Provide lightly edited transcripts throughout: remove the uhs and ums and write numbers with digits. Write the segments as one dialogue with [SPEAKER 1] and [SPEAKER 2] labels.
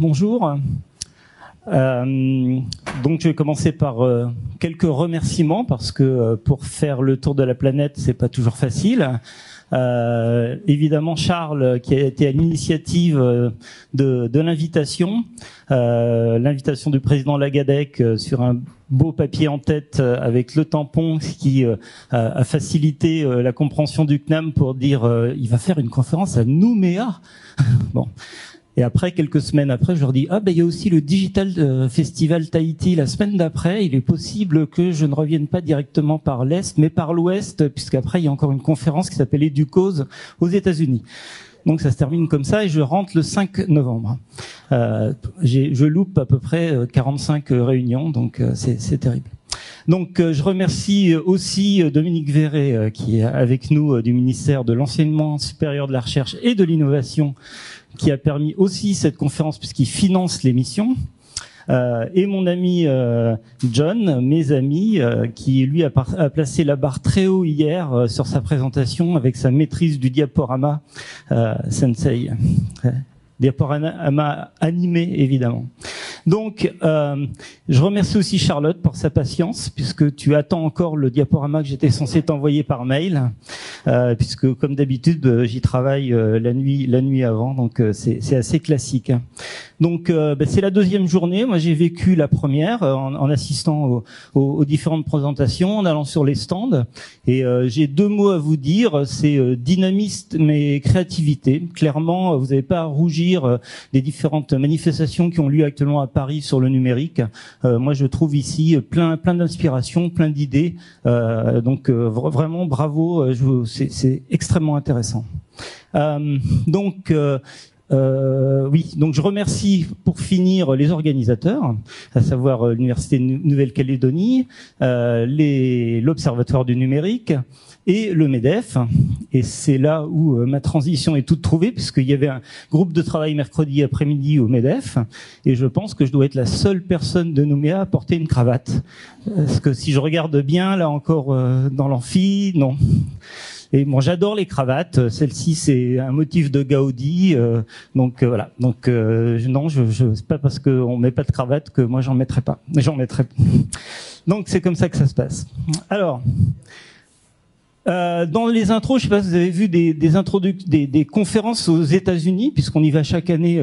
[SPEAKER 1] bonjour. Donc je vais commencer par quelques remerciements parce que pour faire le tour de la planète, c'est pas toujours facile. Évidemment Charles qui a été à l'initiative de l'invitation, l'invitation du président Lagadec sur un beau papier en tête avec le tampon qui a facilité la compréhension du CNAM pour dire il va faire une conférence à Nouméa. Bon. Et après, quelques semaines après, je leur dis il y a aussi le Digital Festival Tahiti la semaine d'après. Il est possible que je ne revienne pas directement par l'Est, mais par l'Ouest, puisqu'après, il y a encore une conférence qui s'appelle Educause aux États-Unis. Donc ça se termine comme ça et je rentre le 5 novembre. Je loupe à peu près 45 réunions, donc c'est terrible. Donc je remercie aussi Dominique Verret qui est avec nous du ministère de l'Enseignement supérieur de la Recherche et de l'Innovation, qui a permis aussi cette conférence puisqu'il finance l'émission. Et mon ami John, mes amis, qui lui a placé la barre très haut hier sur sa présentation avec sa maîtrise du diaporama Sensei. Diaporama animé, évidemment. Donc, je remercie aussi Charlotte pour sa patience, puisque tu attends encore le diaporama que j'étais censé t'envoyer par mail, puisque comme d'habitude, j'y travaille la nuit avant, donc c'est assez classique. Donc, c'est la deuxième journée. Moi, j'ai vécu la première en assistant aux différentes présentations, en allant sur les stands. Et j'ai deux mots à vous dire, c'est dynamisme mais créativité. Clairement, vous n'avez pas à rougir des différentes manifestations qui ont lieu actuellement à Paris sur le numérique. Moi, je trouve ici plein d'inspiration, plein d'idées. Donc, vraiment, bravo. C'est extrêmement intéressant. Oui, donc je remercie pour finir les organisateurs, à savoir l'Université de Nouvelle-Calédonie, l'Observatoire du numérique et le MEDEF. Et c'est là où ma transition est toute trouvée, puisqu'il y avait un groupe de travail mercredi après-midi au MEDEF, et je pense que je dois être la seule personne de Nouméa à porter une cravate. Parce que si je regarde bien, là encore dans l'amphi, non. Et bon, j'adore les cravates. Celle-ci, c'est un motif de Gaudi. Donc voilà. Donc non, c'est pas parce qu'on met pas de cravate que moi j'en mettrai pas. Donc c'est comme ça que ça se passe. Alors. Dans les intros, je sais pas si vous avez vu des conférences aux États-Unis, puisqu'on y va chaque année,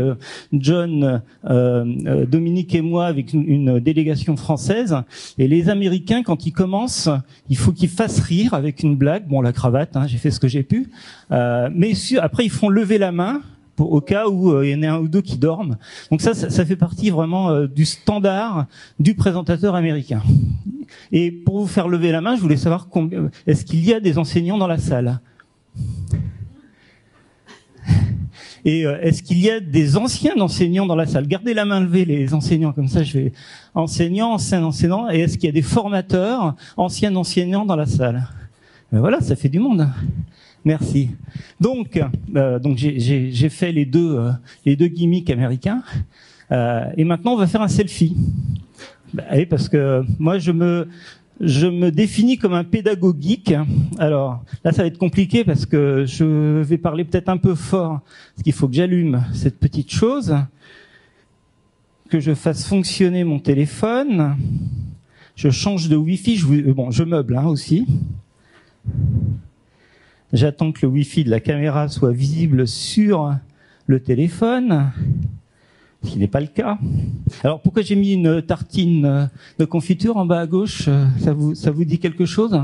[SPEAKER 1] John, Dominique et moi, avec une délégation française. Et les Américains, quand ils commencent, il faut qu'ils fassent rire avec une blague. Bon, la cravate, hein, j'ai fait ce que j'ai pu. Mais après, ils font lever la main. Au cas où il y en a un ou deux qui dorment. Donc ça fait partie vraiment du standard du présentateur américain. Et pour vous faire lever la main, je voulais savoir est-ce qu'il y a des enseignants dans la salle? Et est-ce qu'il y a des anciens enseignants dans la salle? Gardez la main levée, les enseignants, comme ça je vais... Enseignants, anciens enseignants, et est-ce qu'il y a des formateurs, anciens enseignants dans la salle? Ben voilà, ça fait du monde. Merci. Donc j'ai fait les deux gimmicks américains. Et maintenant, on va faire un selfie. Oui, parce que moi, je me définis comme un pédagogue geek. Alors là, ça va être compliqué parce que je vais parler peut-être un peu fort, parce qu'il faut que j'allume cette petite chose, que je fasse fonctionner mon téléphone. Je change de Wi-Fi. Je meuble aussi. J'attends que le Wi-Fi de la caméra soit visible sur le téléphone, ce qui n'est pas le cas. Alors pourquoi j'ai mis une tartine de confiture en bas à gauche? Ça vous dit quelque chose?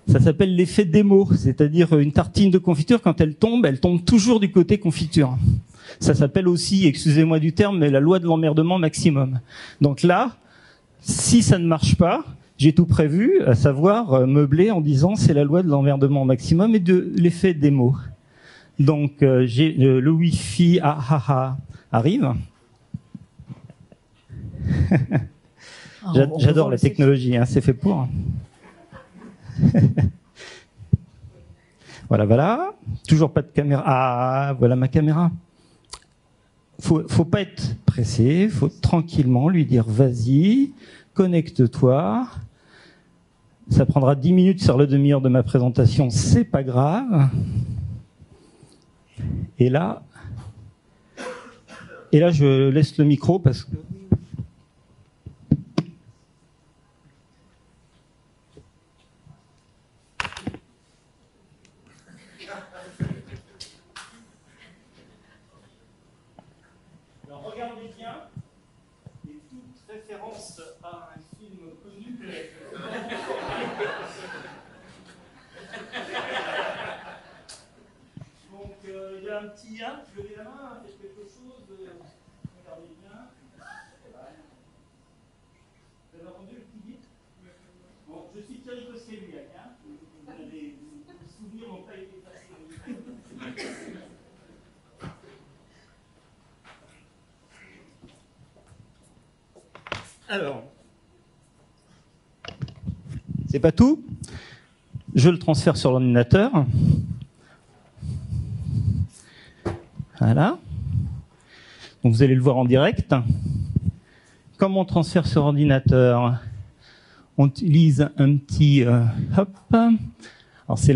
[SPEAKER 1] Ça s'appelle l'effet démo, c'est-à-dire une tartine de confiture, quand elle tombe toujours du côté confiture. Ça s'appelle aussi, excusez-moi du terme, mais la loi de l'emmerdement maximum. Donc là, si ça ne marche pas, j'ai tout prévu, à savoir meubler en disant c'est la loi de l'emmerdement maximum et de l'effet démo. Donc j'ai le Wi-Fi arrive. J'adore la technologie, hein, c'est fait pour. Voilà. Toujours pas de caméra. Ah, voilà ma caméra. Faut pas être pressé, faut tranquillement lui dire vas-y, connecte-toi. Ça prendra 10 minutes sur la demi-heure de ma présentation, c'est pas grave. Et là, Et là, je laisse le micro parce que... Alors, regardez bien, et toute référence à un film connu. Donc, il y a un petit lien, je levez la main, faites quelque chose, regardez bien. Vous avez entendu le petit bip? Bon, je suis Thierry Cosset-Lugac, hein. Les souvenirs n'ont pas été faciles. Alors, c'est pas tout. Je le transfère sur l'ordinateur. Voilà. Donc vous allez le voir en direct. Comment on transfère sur ordinateur? On utilise un petit hop. Alors c'est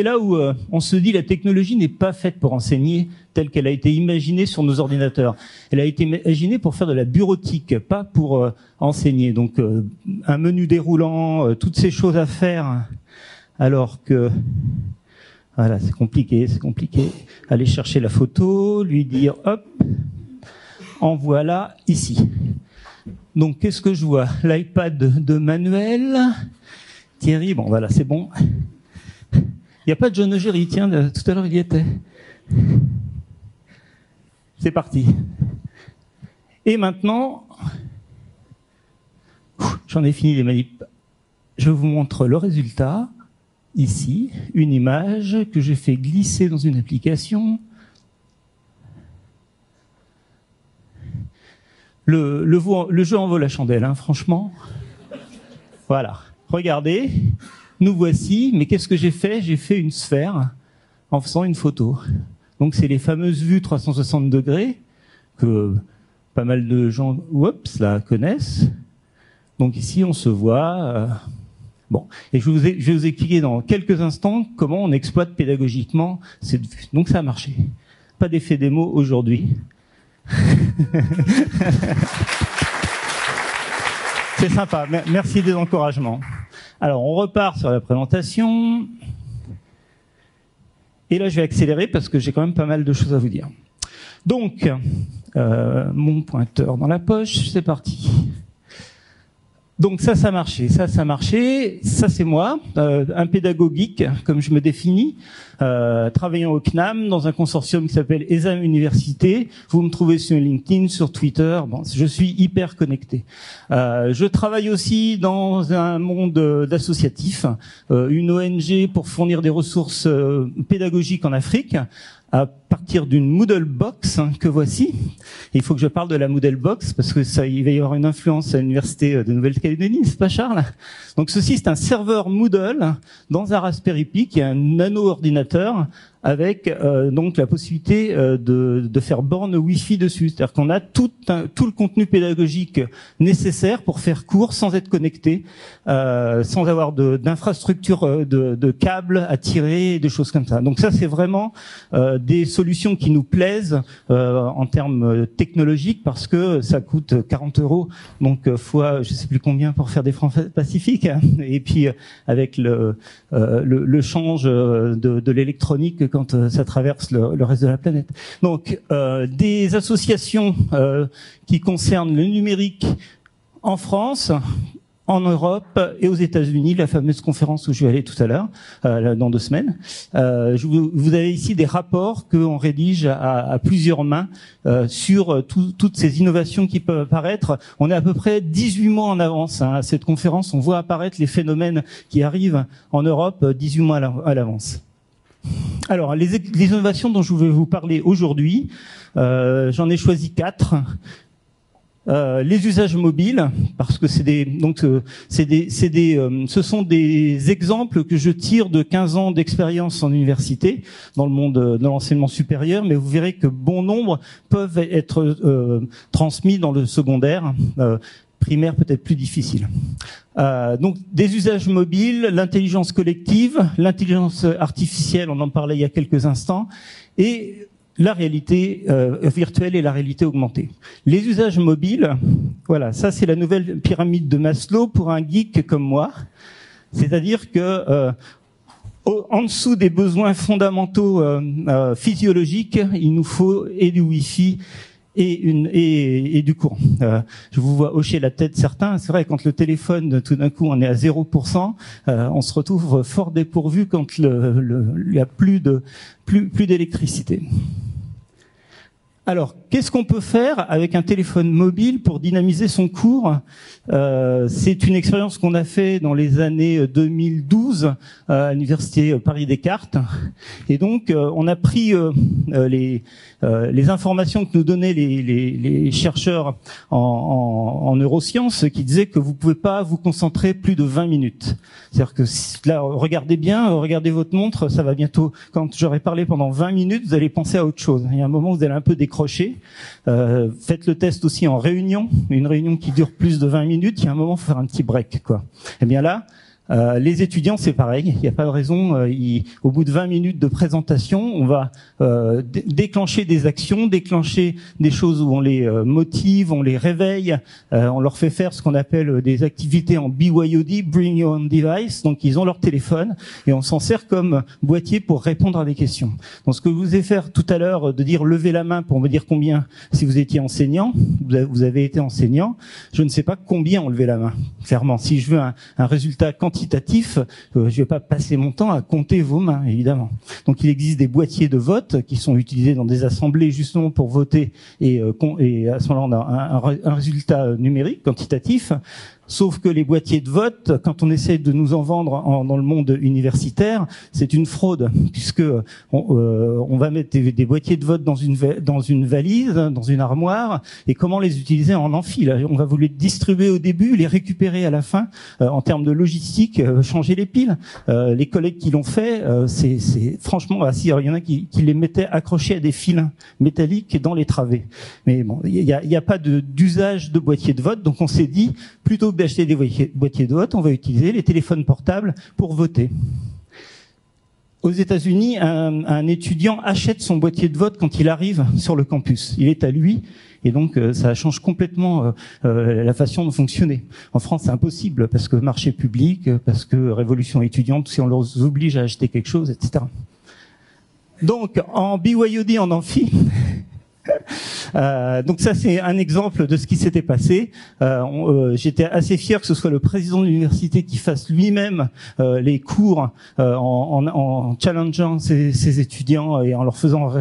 [SPEAKER 1] là où on se dit la technologie n'est pas faite pour enseigner telle qu'elle a été imaginée sur nos ordinateurs. Elle a été imaginée pour faire de la bureautique, pas pour enseigner. Donc un menu déroulant, toutes ces choses à faire, alors que voilà, c'est compliqué. Aller chercher la photo, lui dire hop, en voilà ici. Donc qu'est-ce que je vois? L'iPad de Manuel. Thierry, bon voilà, c'est bon. Il n'y a pas de John Ogéry, tiens, tout à l'heure il y était. C'est parti. Et maintenant, j'en ai fini les manips. Je vous montre le résultat. Ici, une image que j'ai fait glisser dans une application. Le jeu en vaut la chandelle, hein, franchement. Voilà. Regardez, nous voici. Mais qu'est-ce que j'ai fait? J'ai fait une sphère en faisant une photo. Donc c'est les fameuses vues 360 degrés que pas mal de gens là connaissent. Donc ici on se voit. Bon, et je vais vous expliquer dans quelques instants comment on exploite pédagogiquement cette vue. Donc ça a marché. Pas d'effet démo aujourd'hui. C'est sympa. Merci des encouragements. Alors on repart sur la présentation. Et là, je vais accélérer parce que j'ai quand même pas mal de choses à vous dire. Donc, mon pointeur dans la poche, c'est parti. Donc ça a marché. Ça c'est moi, un pédagogue geek, comme je me définis, travaillant au CNAM dans un consortium qui s'appelle ESAM Université. Vous me trouvez sur LinkedIn, sur Twitter. Bon, je suis hyper connecté. Je travaille aussi dans un monde d'associatif, une ONG pour fournir des ressources pédagogiques en Afrique, à partir d'une Moodle Box que voici. Et il faut que je parle de la Moodle Box parce que il va y avoir une influence à l'université de Nouvelle-Calédonie, n'est-ce pas Charles? Donc ceci, c'est un serveur Moodle dans un Raspberry Pi qui est un nano-ordinateur avec donc la possibilité de faire borne Wi-Fi dessus. C'est-à-dire qu'on a tout le contenu pédagogique nécessaire pour faire cours sans être connecté, sans avoir d'infrastructure de câbles à tirer, des choses comme ça. Donc ça, c'est vraiment des solutions qui nous plaisent en termes technologiques parce que ça coûte 40 €, donc fois je sais plus combien pour faire des francs pacifiques. Et puis avec le change de l'électronique quand ça traverse le reste de la planète. Donc des associations qui concernent le numérique en France, en Europe et aux États-Unis, la fameuse conférence où je vais aller tout à l'heure, dans 2 semaines. Vous avez ici des rapports qu'on rédige à plusieurs mains sur toutes ces innovations qui peuvent apparaître. On est à peu près 18 mois en avance à cette conférence. On voit apparaître les phénomènes qui arrivent en Europe 18 mois à l'avance. Alors, les innovations dont je vais vous parler aujourd'hui, j'en ai choisi 4. Les usages mobiles, parce que ce sont des exemples que je tire de 15 ans d'expérience en université, dans le monde de l'enseignement supérieur, mais vous verrez que bon nombre peuvent être transmis dans le secondaire, primaire peut-être plus difficile. Donc des usages mobiles, l'intelligence collective, l'intelligence artificielle, on en parlait il y a quelques instants, et la réalité virtuelle et la réalité augmentée. Les usages mobiles, voilà, ça c'est la nouvelle pyramide de Maslow pour un geek comme moi. C'est-à-dire que en dessous des besoins fondamentaux physiologiques, il nous faut et du Wi-Fi et du courant. Je vous vois hocher la tête certains. C'est vrai, quand le téléphone, tout d'un coup, on est à 0%, on se retrouve fort dépourvu quand il y a plus d'électricité. Alors, qu'est-ce qu'on peut faire avec un téléphone mobile pour dynamiser son cours? C'est une expérience qu'on a fait dans les années 2012 à l'université Paris-Descartes. Et donc, on a pris les informations que nous donnaient les chercheurs en neurosciences, qui disaient que vous pouvez pas vous concentrer plus de 20 minutes. C'est-à-dire que là, regardez bien, regardez votre montre, ça va bientôt. Quand j'aurai parlé pendant 20 minutes, vous allez penser à autre chose. Il y a un moment où vous allez un peu décrocher. Faites le test aussi en réunion, une réunion qui dure plus de 20 minutes, il y a un moment, il faut faire un petit break, quoi. Et bien là, les étudiants, c'est pareil. Il n'y a pas de raison. Au bout de 20 minutes de présentation, on va déclencher des actions, déclencher des choses où on les motive, on les réveille, on leur fait faire ce qu'on appelle des activités en BYOD, Bring Your Own Device. Donc, ils ont leur téléphone et on s'en sert comme boîtier pour répondre à des questions. Donc, ce que je vous ai fait tout à l'heure, de dire levez la main pour me dire combien, si vous étiez enseignant, vous avez été enseignant, je ne sais pas combien on levait la main. Clairement, si je veux un résultat quantitatif, je vais pas passer mon temps à compter vos mains, évidemment. Donc il existe des boîtiers de vote qui sont utilisés dans des assemblées justement pour voter et à ce moment-là on a un résultat numérique, quantitatif. Sauf que les boîtiers de vote, quand on essaie de nous en vendre dans le monde universitaire, c'est une fraude, puisque on va mettre des boîtiers de vote dans une valise, dans une armoire, et comment les utiliser en amphi. Là, on va vous les distribuer au début, les récupérer à la fin. En termes de logistique, changer les piles. Les collègues qui l'ont fait, c'est franchement, il y en a qui les mettaient accrochés à des fils métalliques dans les travées. Mais bon, il y a pas d'usage de boîtiers de vote, donc on s'est dit plutôt que d'acheter des boîtiers de vote, on va utiliser les téléphones portables pour voter. Aux États-Unis, un étudiant achète son boîtier de vote quand il arrive sur le campus. Il est à lui, et donc ça change complètement la façon de fonctionner. En France, c'est impossible, parce que marché public, parce que révolution étudiante, si on les oblige à acheter quelque chose, etc. Donc, en BYOD, en amphi... donc ça c'est un exemple de ce qui s'était passé. J'étais assez fier que ce soit le président de l'université qui fasse lui-même les cours en challengeant ses étudiants et en leur faisant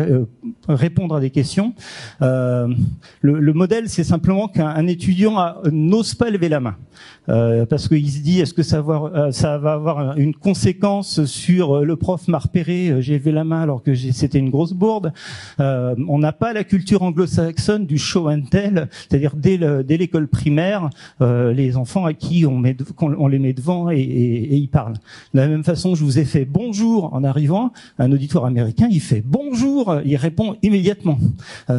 [SPEAKER 1] répondre à des questions. Le modèle, c'est simplement qu'un étudiant n'ose pas lever la main. Parce qu'il se dit, est-ce que ça va avoir une conséquence sur le prof m'a repéré, j'ai levé la main alors que c'était une grosse bourde. On n'a pas la culture anglo-saxonne du show and tell, c'est-à-dire dès l'école primaire, les enfants à qui on les met devant et ils parlent. De la même façon, je vous ai fait bonjour en arrivant, un auditoire américain, il fait bonjour, il répond immédiatement.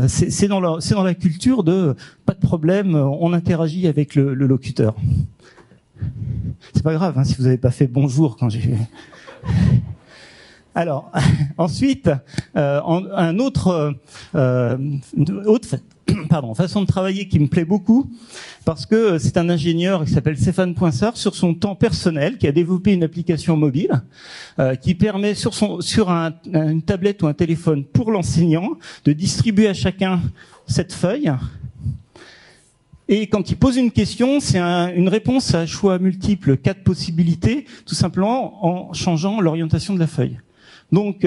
[SPEAKER 1] C'est dans la culture de pas de problème, on interagit avec le locuteur. C'est pas grave, hein, si vous n'avez pas fait bonjour quand j'ai... Alors, ensuite, une autre façon de travailler qui me plaît beaucoup, parce que c'est un ingénieur qui s'appelle Stéphane Poinsart, sur son temps personnel, qui a développé une application mobile qui permet sur une tablette ou un téléphone pour l'enseignant de distribuer à chacun cette feuille. Et quand il pose une question, c'est une réponse à choix multiples, 4 possibilités, tout simplement en changeant l'orientation de la feuille. Donc,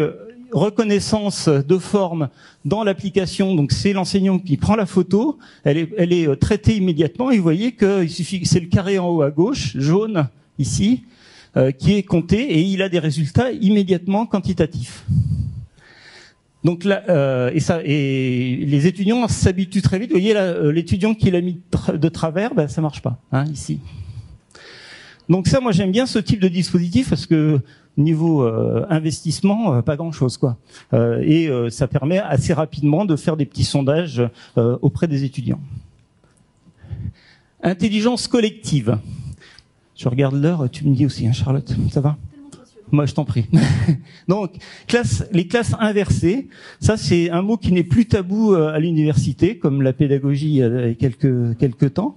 [SPEAKER 1] reconnaissance de forme dans l'application, donc c'est l'enseignant qui prend la photo, elle est traitée immédiatement, et vous voyez que il suffit, c'est le carré en haut à gauche, jaune, ici, qui est compté, et il a des résultats immédiatement quantitatifs. Donc là, et les étudiants s'habituent très vite. Vous voyez là, l'étudiant qui l'a mis de travers, ben ça marche pas, hein, ici. Donc ça, moi j'aime bien ce type de dispositif parce que niveau investissement, pas grand-chose quoi. Et ça permet assez rapidement de faire des petits sondages auprès des étudiants. Intelligence collective. Je regarde l'heure. Tu me dis aussi, hein, Charlotte, ça va ? Moi, je t'en prie. Donc, les classes inversées, ça c'est un mot qui n'est plus tabou à l'université, comme la pédagogie il y a quelques temps.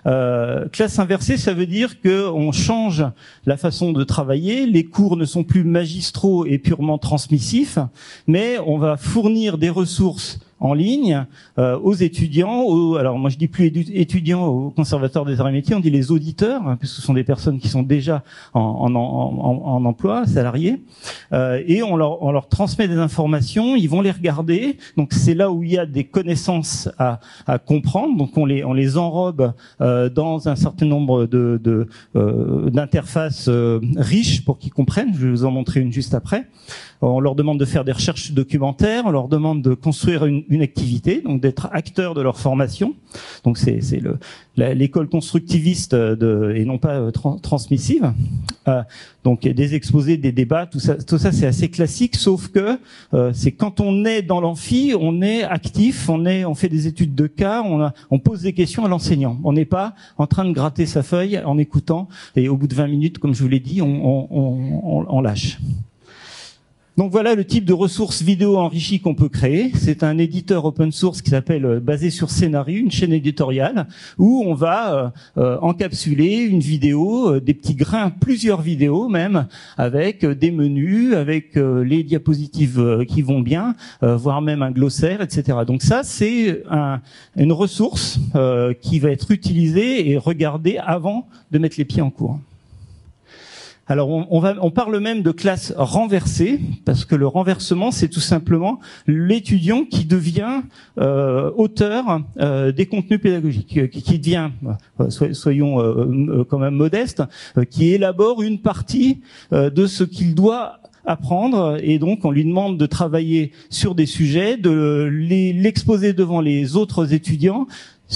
[SPEAKER 1] Classe inversée, ça veut dire que on change la façon de travailler. Les cours ne sont plus magistraux et purement transmissifs, mais on va fournir des ressources en ligne aux étudiants, alors moi je dis plus étudiants au Conservatoire des Arts et Métiers, on dit les auditeurs, hein, puisque ce sont des personnes qui sont déjà en emploi, salariés, et on leur transmet des informations, ils vont les regarder, donc c'est là où il y a des connaissances à comprendre, donc on les enrobe dans un certain nombre d'interfaces riches pour qu'ils comprennent, je vais vous en montrer une juste après. On leur demande de faire des recherches documentaires, on leur demande de construire une activité, donc d'être acteurs de leur formation. Donc c'est l'école constructiviste et non pas transmissive. Donc des exposés, des débats, tout ça c'est assez classique, sauf que c'est quand on est dans l'amphi, on est actif, on fait des études de cas, on pose des questions à l'enseignant. On n'est pas en train de gratter sa feuille en écoutant et au bout de 20 minutes, comme je vous l'ai dit, on lâche. Donc voilà le type de ressources vidéo enrichies qu'on peut créer. C'est un éditeur open source qui s'appelle basé sur Scénario, une chaîne éditoriale où on va encapsuler une vidéo, des petits grains, plusieurs vidéos même, avec des menus, avec les diapositives qui vont bien, voire même un glossaire, etc. Donc ça c'est une ressource qui va être utilisée et regardée avant de mettre les pieds en cours. Alors on parle même de classe renversée, parce que le renversement c'est tout simplement l'étudiant qui devient auteur des contenus pédagogiques, qui devient, soyons quand même modestes, qui élabore une partie de ce qu'il doit apprendre, et donc on lui demande de travailler sur des sujets, de l'exposer devant les autres étudiants.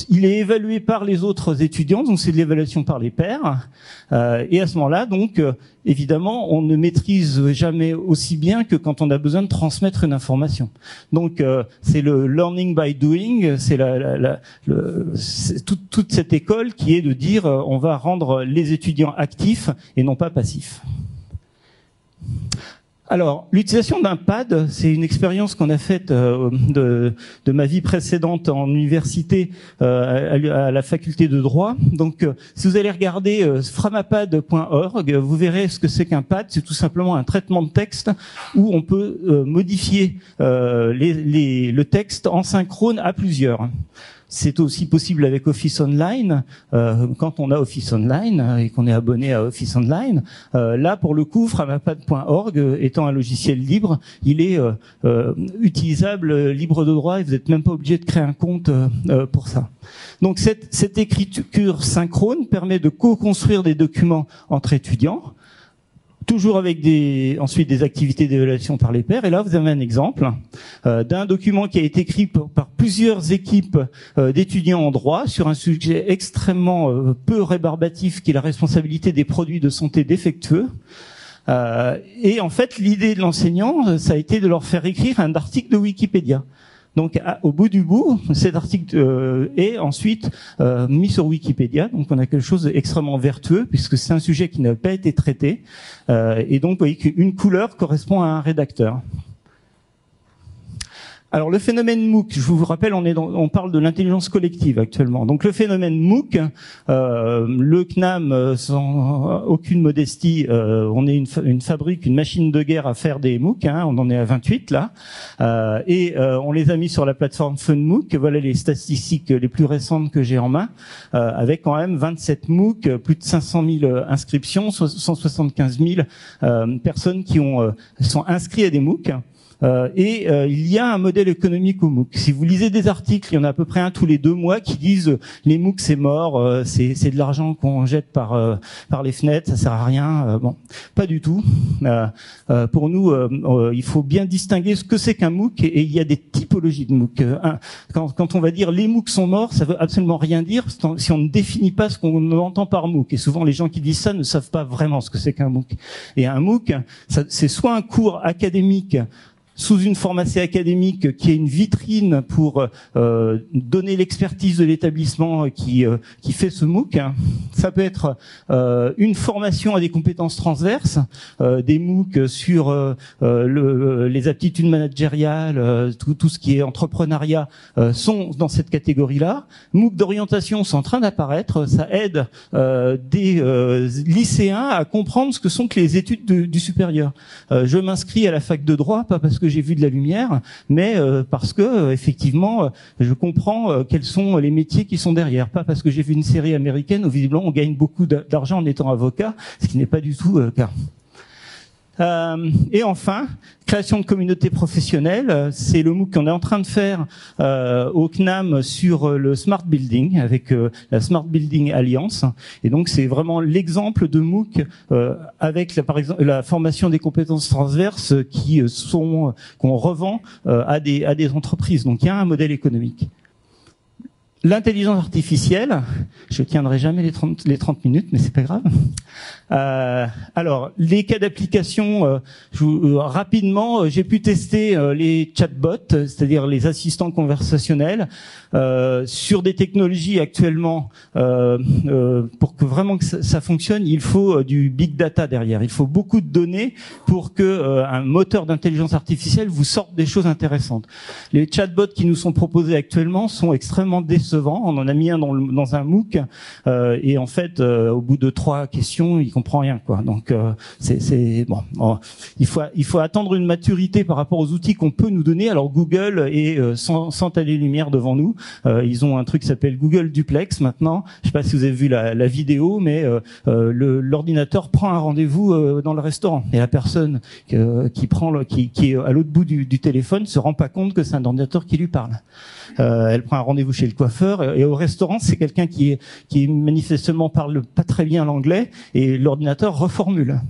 [SPEAKER 1] Il est évalué par les autres étudiants, donc c'est de l'évaluation par les pairs. Et à ce moment-là, donc, évidemment, on ne maîtrise jamais aussi bien que quand on a besoin de transmettre une information. Donc, c'est le learning by doing, c'est toute cette école qui est de dire on va rendre les étudiants actifs et non pas passifs. Alors, l'utilisation d'un pad, c'est une expérience qu'on a faite de ma vie précédente en université à la faculté de droit. Donc, si vous allez regarder framapad.org, vous verrez ce que c'est qu'un pad. C'est tout simplement un traitement de texte où on peut modifier le texte en synchrone à plusieurs. C'est aussi possible avec Office Online. Quand on a Office Online et qu'on est abonné à Office Online, là pour le coup, framapad.org étant un logiciel libre, il est utilisable libre de droit et vous n'êtes même pas obligé de créer un compte pour ça. Donc cette écriture synchrone permet de co-construire des documents entre étudiants, toujours avec ensuite des activités d'évaluation par les pairs. Et là, vous avez un exemple d'un document qui a été écrit par plusieurs équipes d'étudiants en droit sur un sujet extrêmement peu rébarbatif qui est la responsabilité des produits de santé défectueux. Et en fait, l'idée de l'enseignant, ça a été de leur faire écrire un article de Wikipédia. Donc, au bout du bout, cet article est ensuite mis sur Wikipédia. Donc, on a quelque chose d'extrêmement vertueux puisque c'est un sujet qui n'a pas été traité. Et donc, vous voyez qu'une couleur correspond à un rédacteur. Alors le phénomène MOOC, je vous rappelle, on parle de l'intelligence collective actuellement. Donc le phénomène MOOC, le CNAM, sans aucune modestie, on est une fabrique, une machine de guerre à faire des MOOC, hein, on en est à 28 là, et on les a mis sur la plateforme FunMOOC. Voilà les statistiques les plus récentes que j'ai en main, avec quand même 27 MOOC, plus de 500 000 inscriptions, 175 000 personnes qui sont inscrites à des MOOC. Il y a un modèle économique au MOOC. Si vous lisez des articles, il y en a à peu près un tous les 2 mois qui disent les MOOC c'est mort, c'est de l'argent qu'on jette par les fenêtres, ça sert à rien. Bon, pas du tout. Pour nous, il faut bien distinguer ce que c'est qu'un MOOC et il y a des typologies de MOOC. Quand on va dire les MOOC sont morts, ça veut absolument rien dire si on ne définit pas ce qu'on entend par MOOC. Et souvent les gens qui disent ça ne savent pas vraiment ce que c'est qu'un MOOC. Et un MOOC, c'est soit un cours académique sous une forme assez académique qui est une vitrine pour donner l'expertise de l'établissement qui fait ce MOOC. Ça peut être une formation à des compétences transverses, des MOOC sur les aptitudes managériales, tout ce qui est entrepreneuriat sont dans cette catégorie-là. MOOC d'orientation sont en train d'apparaître, ça aide des lycéens à comprendre ce que sont que les études du supérieur. Je m'inscris à la fac de droit, pas parce que j'ai vu de la lumière, mais parce que effectivement je comprends quels sont les métiers qui sont derrière, pas parce que j'ai vu une série américaine où visiblement on gagne beaucoup d'argent en étant avocat, ce qui n'est pas du tout le cas. Et enfin, création de communautés professionnelles, c'est le MOOC qu'on est en train de faire au CNAM sur le Smart Building avec la Smart Building Alliance. Et donc c'est vraiment l'exemple de MOOC avec par exemple la formation des compétences transverses qu'on revend à des entreprises. Donc il y a un modèle économique. L'intelligence artificielle, je tiendrai jamais les 30 minutes, mais c'est pas grave. Alors, les cas d'application, rapidement, j'ai pu tester les chatbots, c'est-à-dire les assistants conversationnels, sur des technologies actuellement. Pour que vraiment que ça fonctionne, il faut du big data derrière. Il faut beaucoup de données pour que un moteur d'intelligence artificielle vous sorte des choses intéressantes. Les chatbots qui nous sont proposés actuellement sont extrêmement décevants. On en a mis un dans un MOOC et en fait, au bout de 3 questions, il comprend rien, quoi. Donc c'est bon. Il faut attendre une maturité par rapport aux outils qu'on peut nous donner. Alors Google est sans années-lumière devant nous. Ils ont un truc qui s'appelle Google Duplex maintenant. Je sais pas si vous avez vu la vidéo, mais l'ordinateur prend un rendez-vous dans le restaurant et la personne qui est à l'autre bout du téléphone se rend pas compte que c'est un ordinateur qui lui parle. Elle prend un rendez-vous chez le coiffeur et au restaurant, c'est quelqu'un qui manifestement parle pas très bien l'anglais et l'ordinateur reformule.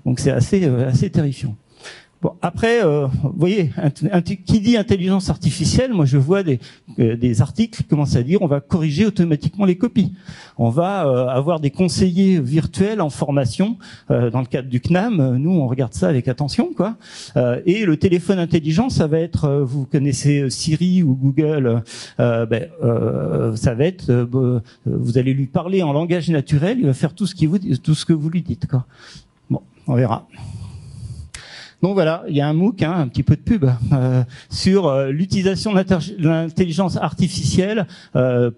[SPEAKER 1] Donc c'est assez terrifiant. Bon, après, vous voyez, qui dit intelligence artificielle, moi je vois des articles qui commencent à dire on va corriger automatiquement les copies. On va avoir des conseillers virtuels en formation dans le cadre du CNAM. Nous, on regarde ça avec attention, quoi. Et le téléphone intelligent, ça va être, vous connaissez Siri ou Google, ça va être, vous allez lui parler en langage naturel, il va faire tout ce que vous lui dites, quoi. Bon, on verra. Donc voilà, il y a un MOOC, un petit peu de pub, sur l'utilisation de l'intelligence artificielle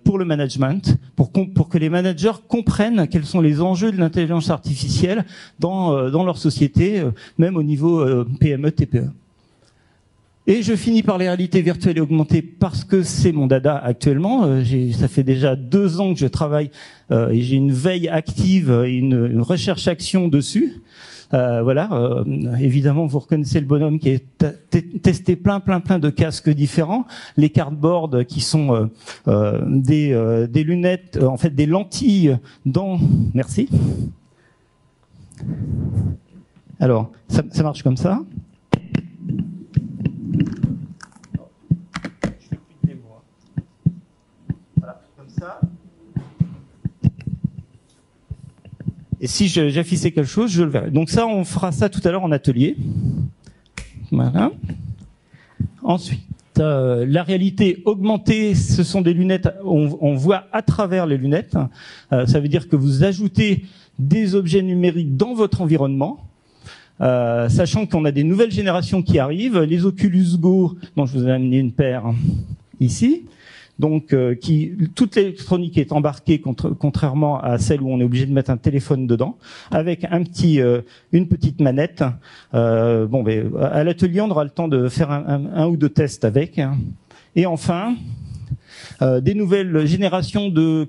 [SPEAKER 1] pour le management, pour que les managers comprennent quels sont les enjeux de l'intelligence artificielle dans leur société, même au niveau PME, TPE. Et je finis par les réalités virtuelles et augmentées parce que c'est mon dada actuellement. Ça fait déjà 2 ans que je travaille et j'ai une veille active et une recherche-action dessus. Évidemment, vous reconnaissez le bonhomme qui a testé plein de casques différents. Les cardboard qui sont des lunettes, en fait des lentilles dans... Merci. Alors, ça marche comme ça. Voilà, comme ça. Et si j'affichais quelque chose, je le verrai. Donc ça, on fera ça tout à l'heure en atelier. Voilà. Ensuite, la réalité augmentée, ce sont des lunettes, on voit à travers les lunettes. Ça veut dire que vous ajoutez des objets numériques dans votre environnement. Sachant qu'on a des nouvelles générations qui arrivent, les Oculus Go, dont je vous ai amené une paire ici, donc toute l'électronique est embarquée contrairement à celle où on est obligé de mettre un téléphone dedans, avec une petite manette. À l'atelier, on aura le temps de faire un ou 2 tests avec. Et enfin, des nouvelles générations de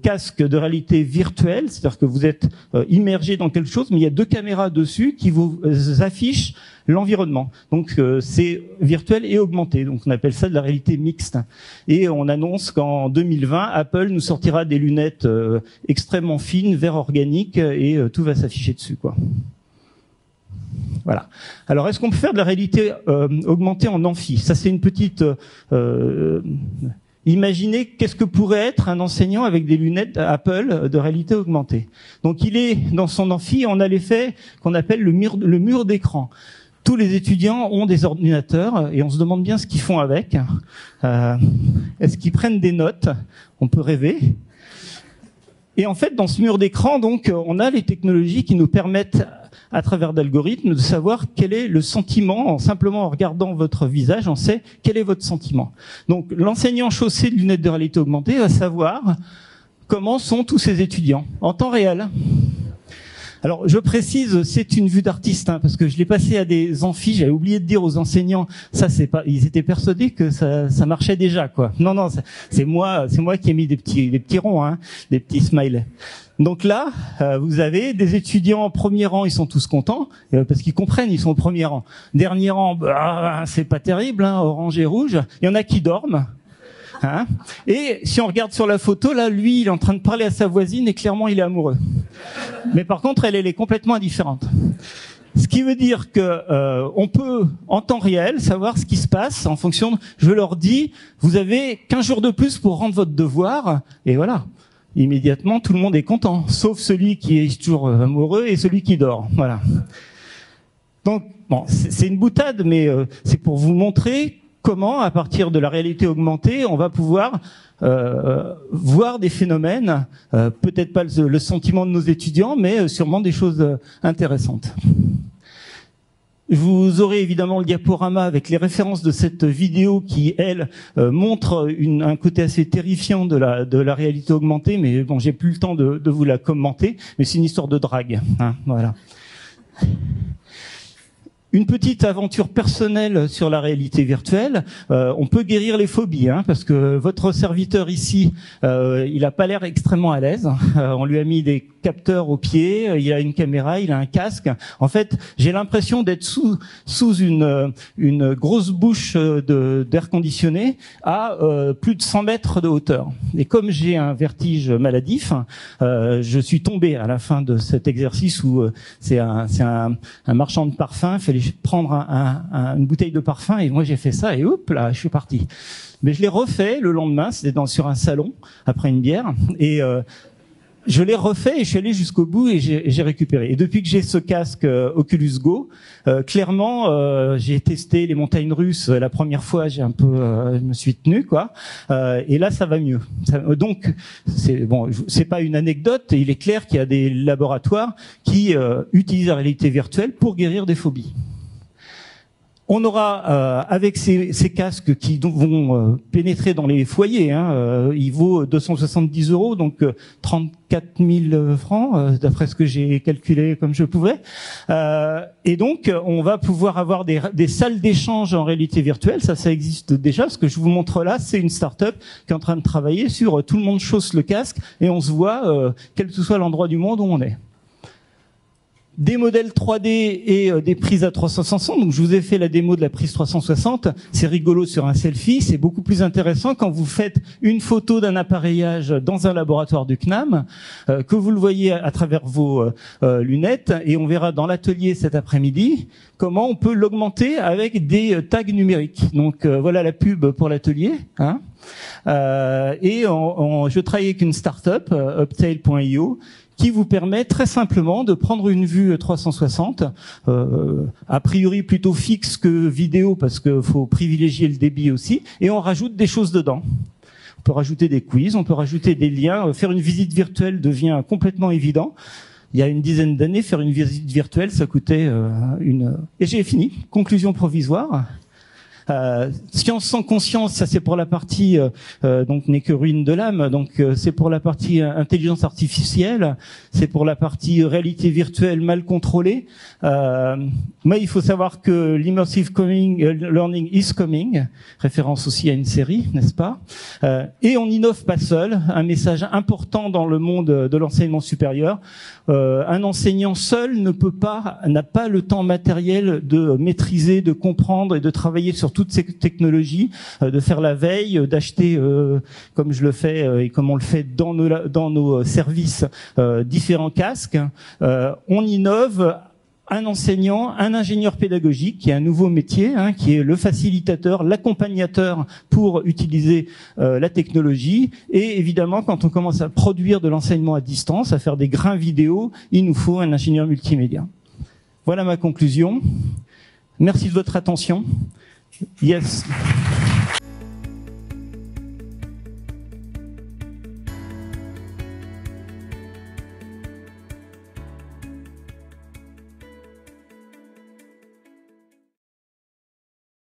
[SPEAKER 1] casques de réalité virtuelle, c'est-à-dire que vous êtes immergé dans quelque chose, mais il y a 2 caméras dessus qui vous affichent l'environnement. Donc c'est virtuel et augmenté. Donc on appelle ça de la réalité mixte. Et on annonce qu'en 2020, Apple nous sortira des lunettes extrêmement fines, vert organique, et tout va s'afficher dessus, quoi. Voilà. Alors, est-ce qu'on peut faire de la réalité augmentée en amphi? Ça, c'est une petite... Imaginez qu'est-ce que pourrait être un enseignant avec des lunettes Apple de réalité augmentée. Donc, il est dans son amphi, on a l'effet qu'on appelle le mur d'écran. tous les étudiants ont des ordinateurs et on se demande bien ce qu'ils font avec. Est-ce qu'ils prennent des notes? On peut rêver. Et en fait, dans ce mur d'écran, donc, on a les technologies qui nous permettent, à travers d'algorithmes, de savoir quel est le sentiment. Simplement en regardant votre visage, on sait quel est votre sentiment. Donc, l'enseignant chaussé de lunettes de réalité augmentée va savoir comment sont tous ces étudiants en temps réel. Alors, je précise, c'est une vue d'artiste, parce que je l'ai passé à des amphis. J'avais oublié de dire aux enseignants, ça c'est pas, ils étaient persuadés que ça marchait déjà, quoi. Non, c'est moi qui ai mis des petits ronds, des petits smileys. Donc là, vous avez des étudiants en premier rang, ils sont tous contents parce qu'ils comprennent, ils sont au premier rang. Dernier rang, c'est pas terrible, orange et rouge. Il y en a qui dorment. Et si on regarde sur la photo, là, lui, il est en train de parler à sa voisine et clairement, il est amoureux. Mais par contre, elle est complètement indifférente. Ce qui veut dire que on peut, en temps réel, savoir ce qui se passe en fonction de... Je leur dis, vous avez 15 jours de plus pour rendre votre devoir, et voilà. Immédiatement, tout le monde est content, sauf celui qui est toujours amoureux et celui qui dort. Voilà. Donc, bon, c'est une boutade, mais c'est pour vous montrer comment, à partir de la réalité augmentée, on va pouvoir voir des phénomènes, peut-être pas le sentiment de nos étudiants, mais sûrement des choses intéressantes. Vous aurez évidemment le diaporama avec les références de cette vidéo qui, elle, montre un côté assez terrifiant de la réalité augmentée, mais bon, j'ai plus le temps de vous la commenter, mais c'est une histoire de drague, voilà. Une petite aventure personnelle sur la réalité virtuelle. On peut guérir les phobies, parce que votre serviteur ici, il a pas l'air extrêmement à l'aise. On lui a mis des capteurs aux pieds, il a une caméra, il a un casque. En fait, j'ai l'impression d'être sous une grosse bouche d'air conditionné à plus de 100 mètres de hauteur. Et comme j'ai un vertige maladif, je suis tombé à la fin de cet exercice où c'est un marchand de parfums, il fallait prendre une bouteille de parfum et moi j'ai fait ça et hop là, je suis parti. Mais je l'ai refait le lendemain, c'était sur un salon après une bière et je l'ai refait et je suis allé jusqu'au bout et j'ai récupéré. Et depuis que j'ai ce casque Oculus Go, clairement, j'ai testé les montagnes russes. La première fois, je me suis tenu, quoi. Et là, ça va mieux. Donc, c'est pas une anecdote. Il est clair qu'il y a des laboratoires qui utilisent la réalité virtuelle pour guérir des phobies. On aura avec ces casques qui vont pénétrer dans les foyers, il vaut 270 €, donc 34 000 francs, d'après ce que j'ai calculé comme je pouvais. Et donc, on va pouvoir avoir des salles d'échange en réalité virtuelle. Ça existe déjà. Ce que je vous montre là, c'est une start-up qui est en train de travailler sur tout le monde chausse le casque et on se voit, quel que soit l'endroit du monde où on est. Des modèles 3D et des prises à 360. Donc, je vous ai fait la démo de la prise 360. C'est rigolo sur un selfie. C'est beaucoup plus intéressant quand vous faites une photo d'un appareillage dans un laboratoire du CNAM, que vous le voyez à travers vos lunettes. Et on verra dans l'atelier cet après-midi comment on peut l'augmenter avec des tags numériques. Donc, voilà la pub pour l'atelier. Et je travaille avec une start-up, Uptail.io, qui vous permet très simplement de prendre une vue 360, a priori plutôt fixe que vidéo parce qu'il faut privilégier le débit aussi, et on rajoute des choses dedans. On peut rajouter des quiz, on peut rajouter des liens, faire une visite virtuelle devient complètement évident. Il y a une dizaine d'années, faire une visite virtuelle, ça coûtait Et j'ai fini. Conclusion provisoire. Science sans conscience, ça c'est pour la partie donc n'est que ruine de l'âme. Donc c'est pour la partie intelligence artificielle, c'est pour la partie réalité virtuelle mal contrôlée. Mais il faut savoir que l'immersive learning is coming, référence aussi à une série, n'est-ce pas? Et on n'innove pas seul. Un message important dans le monde de l'enseignement supérieur. Un enseignant seul n'a pas le temps matériel de maîtriser, de comprendre et de travailler sur toutes ces technologies, de faire la veille, d'acheter, comme je le fais et comme on le fait dans nos services, différents casques. On innove. Un enseignant, un ingénieur pédagogique, qui est un nouveau métier, qui est le facilitateur, l'accompagnateur pour utiliser la technologie. Et évidemment, quand on commence à produire de l'enseignement à distance, à faire des grains vidéo, il nous faut un ingénieur multimédia. Voilà ma conclusion. Merci de votre attention. Yes.